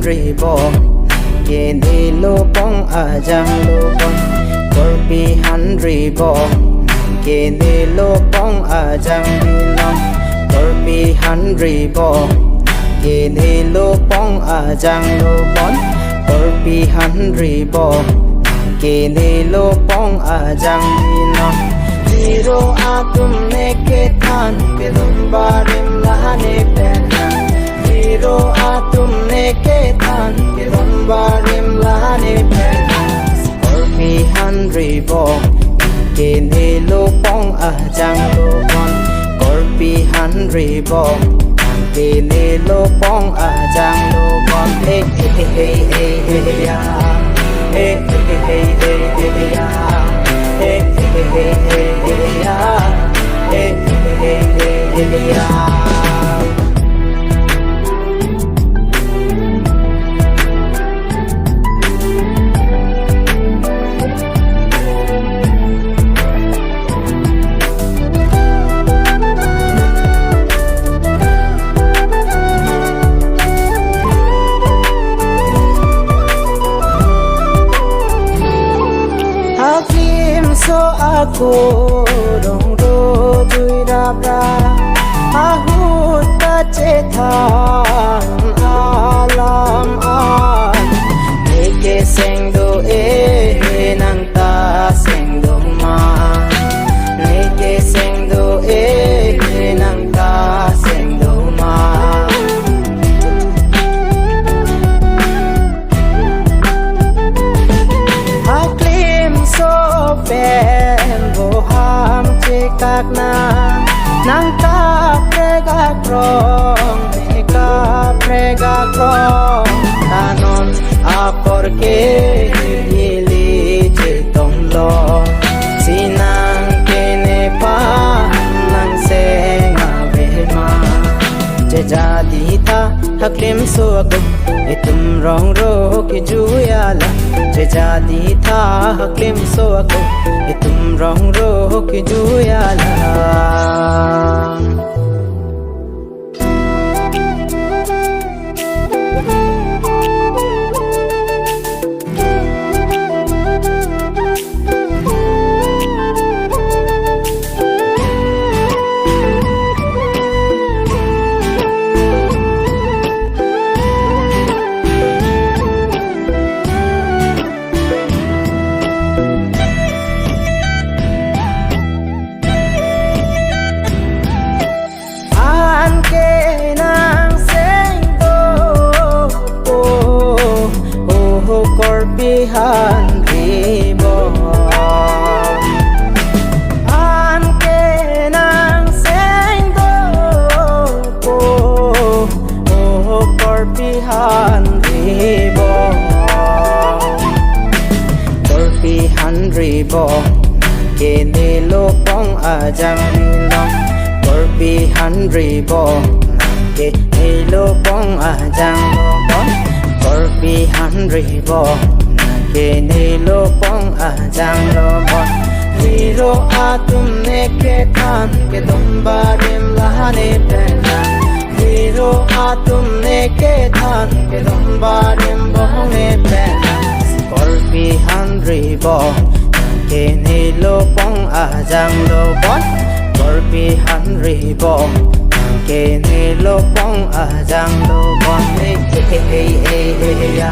ribo ke ni lo pong ajang lo pon korpi han ribo ke ni lo pong ajang bilong korpi han ribo ke ni lo pong ajang lo pon korpi han ribo ke ni lo pong ajang bilong hiro atum ne ke than ke lumbarim lahane pena hiro atum ne ke than ke lumbarim lahane pena korpi han ribo ke ni lo pong ajang lo pon korpi han ribo ke ni lo pong ajang lo pon hey hey hey hey hey ya hey hey hey hey hey ya hey hey hey hey hey ya hey hey hey hey ya so aku dong do dui dabra ahut ta cethan alam an eke seng do nang ta seng do ma eke seng do nang ta seng do ma Pembo ham cekak nang ka prega krong meka prega krong tanon apor ke hili cetong lo sinang kene pa nang senga behma jadi ta haklim suak itum rong ro ki juyala jadi ta haklim suak itum rong ro ki juyala korpi han ribo an ke nang seng do po korpi han ribo korpi han ribo ke ni lo pong ajang bilong korpi han ribo ke ni lo pong ajang lo pon korpi han ribo ke ni lo pong ajang lo pon hiro atum ne ke than ke lumbarim lahane pena hiro atum ne ke than ke lumbarim bahone pena korpi han ribo ke ni lo pong ajang lo pon korpi han ribo ke ni lo pong ajang lo pon hey hey hey hey ya